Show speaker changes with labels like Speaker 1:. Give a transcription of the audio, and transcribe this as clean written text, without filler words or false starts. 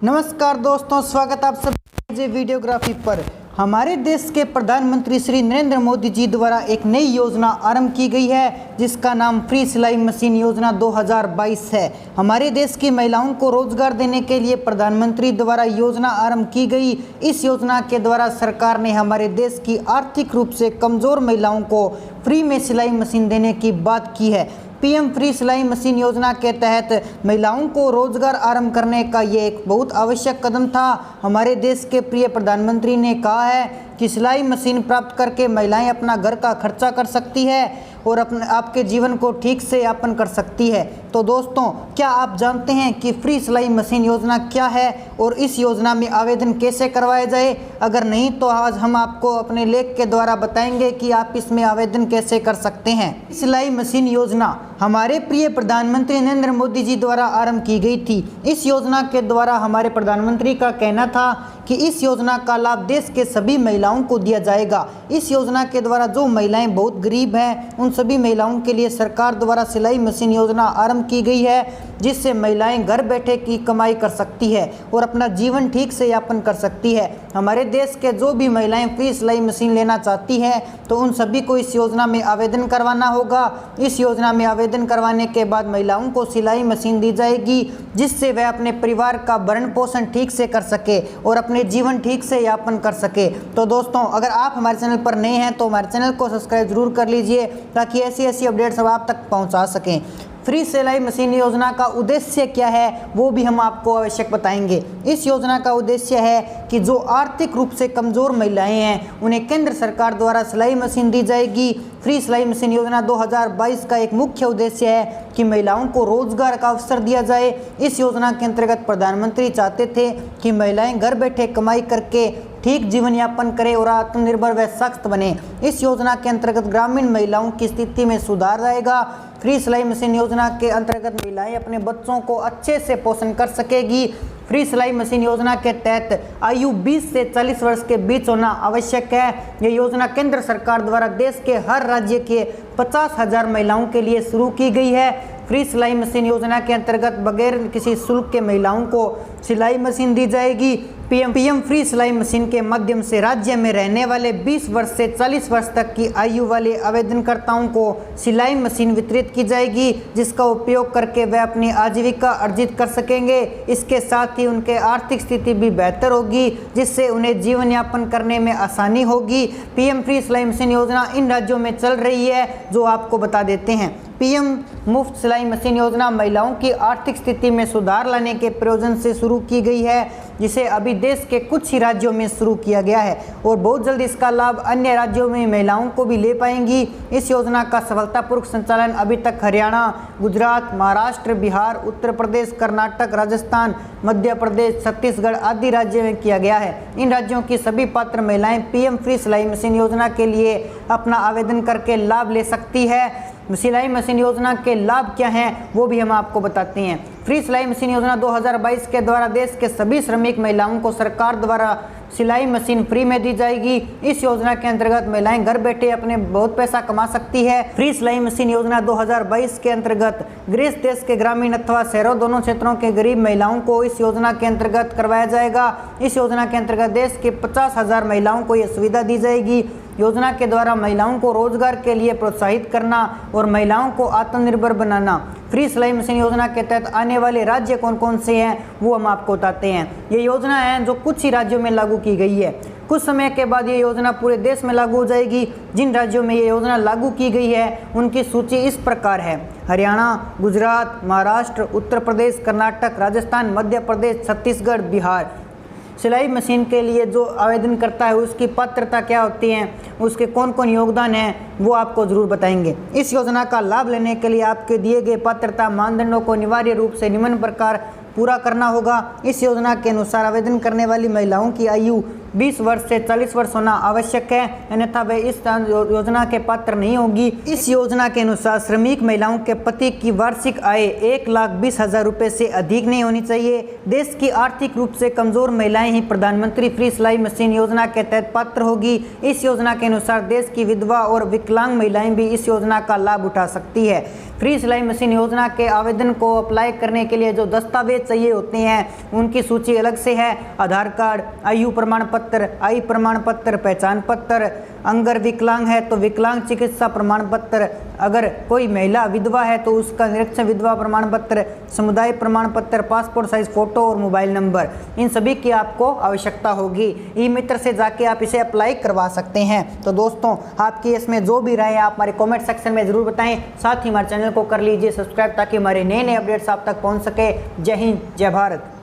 Speaker 1: नमस्कार दोस्तों, स्वागत आप सभी वीडियोग्राफी पर। हमारे देश के प्रधानमंत्री श्री नरेंद्र मोदी जी द्वारा एक नई योजना आरंभ की गई है जिसका नाम फ्री सिलाई मशीन योजना 2022 है। हमारे देश की महिलाओं को रोजगार देने के लिए प्रधानमंत्री द्वारा योजना आरंभ की गई। इस योजना के द्वारा सरकार ने हमारे देश की आर्थिक रूप से कमजोर महिलाओं को फ्री में सिलाई मशीन देने की बात की है। पीएम फ्री सिलाई मशीन योजना के तहत महिलाओं को रोजगार आरंभ करने का ये एक बहुत आवश्यक कदम था। हमारे देश के प्रिय प्रधानमंत्री ने कहा है कि सिलाई मशीन प्राप्त करके महिलाएं अपना घर का खर्चा कर सकती है और आपके जीवन को ठीक से यापन कर सकती है। तो दोस्तों, क्या आप जानते हैं कि फ्री सिलाई मशीन योजना क्या है और इस योजना में आवेदन कैसे करवाया जाए? अगर नहीं तो आज हम आपको अपने लेख के द्वारा बताएंगे कि आप इसमें आवेदन कैसे कर सकते हैं। सिलाई मशीन योजना हमारे प्रिय प्रधानमंत्री नरेंद्र मोदी जी द्वारा आरंभ की गई थी। इस योजना के द्वारा हमारे प्रधानमंत्री का कहना था कि इस योजना का लाभ देश के सभी महिलाओं को दिया जाएगा। इस योजना के द्वारा जो महिलाएं बहुत गरीब हैं उन सभी महिलाओं के लिए सरकार द्वारा सिलाई मशीन योजना आरंभ की गई है, जिससे महिलाएं घर बैठे की कमाई कर सकती है और अपना जीवन ठीक से यापन कर सकती है। हमारे देश के जो भी महिलाएं फ्री सिलाई मशीन लेना चाहती हैं तो उन सभी को इस योजना में आवेदन करवाना होगा। इस योजना में आवेदन करवाने के बाद महिलाओं को सिलाई मशीन दी जाएगी, जिससे वह अपने परिवार का भरण पोषण ठीक से कर सके और अपने जीवन ठीक से यापन कर सके। तो दोस्तों, अगर आप हमारे चैनल पर नए हैं तो हमारे चैनल को सब्सक्राइब जरूर कर लीजिए ताकि ऐसी अपडेट्स सब आप तक पहुंचा सकें। फ्री सिलाई मशीन योजना का उद्देश्य क्या है वो भी हम आपको आवश्यक बताएंगे। इस योजना का उद्देश्य है कि जो आर्थिक रूप से कमज़ोर महिलाएं हैं उन्हें केंद्र सरकार द्वारा सिलाई मशीन दी जाएगी। फ्री सिलाई मशीन योजना 2022 का एक मुख्य उद्देश्य है कि महिलाओं को रोजगार का अवसर दिया जाए। इस योजना के अंतर्गत प्रधानमंत्री चाहते थे कि महिलाएं घर बैठे कमाई करके ठीक जीवन यापन करें और आत्मनिर्भर व सशक्त बने। इस योजना के अंतर्गत ग्रामीण महिलाओं की स्थिति में सुधार आएगा। फ्री सिलाई मशीन योजना के अंतर्गत महिलाएं अपने बच्चों को अच्छे से पोषण कर सकेगी। फ्री सिलाई मशीन योजना के तहत आयु 20 से 40 वर्ष के बीच होना आवश्यक है। यह योजना केंद्र सरकार द्वारा देश के हर राज्य के 50,000 महिलाओं के लिए शुरू की गई है। फ्री सिलाई मशीन योजना के अंतर्गत बगैर किसी शुल्क के महिलाओं को सिलाई मशीन दी जाएगी। पीएम फ्री सिलाई मशीन के माध्यम से राज्य में रहने वाले 20 वर्ष से 40 वर्ष तक की आयु वाले आवेदनकर्ताओं को सिलाई मशीन वितरित की जाएगी, जिसका उपयोग करके वे अपनी आजीविका अर्जित कर सकेंगे। इसके साथ ही उनके आर्थिक स्थिति भी बेहतर होगी, जिससे उन्हें जीवन यापन करने में आसानी होगी। पीएम फ्री सिलाई मशीन योजना इन राज्यों में चल रही है जो आपको बता देते हैं। पीएम मुफ्त सिलाई मशीन योजना महिलाओं की आर्थिक स्थिति में सुधार लाने के प्रयोजन से शुरू की गई है, जिसे अभी देश के कुछ ही राज्यों में शुरू किया गया है और बहुत जल्द इसका लाभ अन्य राज्यों में महिलाओं को भी ले पाएंगी। इस योजना का सफलतापूर्वक संचालन अभी तक हरियाणा, गुजरात, महाराष्ट्र, बिहार, उत्तर प्रदेश, कर्नाटक, राजस्थान, मध्य प्रदेश, छत्तीसगढ़ आदि राज्यों में किया गया है। इन राज्यों की सभी पात्र महिलाएं पीएम फ्री सिलाई मशीन योजना के लिए अपना आवेदन करके लाभ ले सकती है। सिलाई मशीन योजना के लाभ क्या हैं वो भी हम आपको बताते हैं। फ्री सिलाई मशीन योजना 2022 के द्वारा देश के सभी श्रमिक महिलाओं को सरकार द्वारा सिलाई मशीन फ्री में दी जाएगी। इस योजना के अंतर्गत महिलाएं घर बैठे अपने बहुत पैसा कमा सकती है। फ्री सिलाई मशीन योजना 2022 के अंतर्गत गृह देश के ग्रामीण अथवा शहरों दोनों क्षेत्रों के गरीब महिलाओं को इस योजना के अंतर्गत करवाया जाएगा। इस योजना के अंतर्गत देश के 50,000 महिलाओं को यह सुविधा दी जाएगी। योजना के द्वारा महिलाओं को रोजगार के लिए प्रोत्साहित करना और महिलाओं को आत्मनिर्भर बनाना। फ्री सिलाई मशीन योजना के तहत आने वाले राज्य कौन कौन से हैं वो हम आपको बताते हैं। ये योजना है जो कुछ ही राज्यों में लागू की गई है। कुछ समय के बाद ये योजना पूरे देश में लागू हो जाएगी। जिन राज्यों में ये योजना लागू की गई है उनकी सूची इस प्रकार है: हरियाणा, गुजरात, महाराष्ट्र, उत्तर प्रदेश, कर्नाटक, राजस्थान, मध्य प्रदेश, छत्तीसगढ़, बिहार। सिलाई मशीन के लिए जो आवेदन करता है उसकी पात्रता क्या होती है, उसके कौन कौन योगदान है वो आपको जरूर बताएंगे। इस योजना का लाभ लेने के लिए आपके दिए गए पात्रता मानदंडों को अनिवार्य रूप से निम्न प्रकार पूरा करना होगा। इस योजना के अनुसार आवेदन करने वाली महिलाओं की आयु 20 वर्ष से 40 वर्ष होना आवश्यक है, अन्यथा वे इस योजना के पात्र नहीं होगी। इस योजना के अनुसार श्रमिक महिलाओं के पति की वार्षिक आय 1,20,000 रुपये से अधिक नहीं होनी चाहिए। देश की आर्थिक रूप से कमजोर महिलाएं ही प्रधानमंत्री फ्री सिलाई मशीन योजना के तहत पात्र होगी। इस योजना के अनुसार देश की विधवा और विकलांग महिलाएं भी इस योजना का लाभ उठा सकती है। फ्री सिलाई मशीन योजना के आवेदन को अप्लाई करने के लिए जो दस्तावेज चाहिए होते हैं उनकी सूची अलग से है। आधार कार्ड, आयु प्रमाण पत्र, आयु प्रमाण पत्र, पहचान पत्र, अगर विकलांग है तो विकलांग चिकित्सा प्रमाण पत्र, अगर कोई महिला विधवा है तो उसका निरीक्षण विधवा प्रमाण पत्र, समुदाय प्रमाण पत्र, पासपोर्ट साइज फोटो और मोबाइल नंबर, इन सभी की आपको आवश्यकता होगी। ई मित्र से जाके आप इसे अप्लाई करवा सकते हैं। तो दोस्तों, आपकी इसमें जो भी राय है आप हमारे कमेंट सेक्शन में ज़रूर बताएं। साथ ही हमारे चैनल को कर लीजिए सब्सक्राइब ताकि हमारे नए अपडेट्स आप तक पहुंच सके। जय हिंद, जय भारत।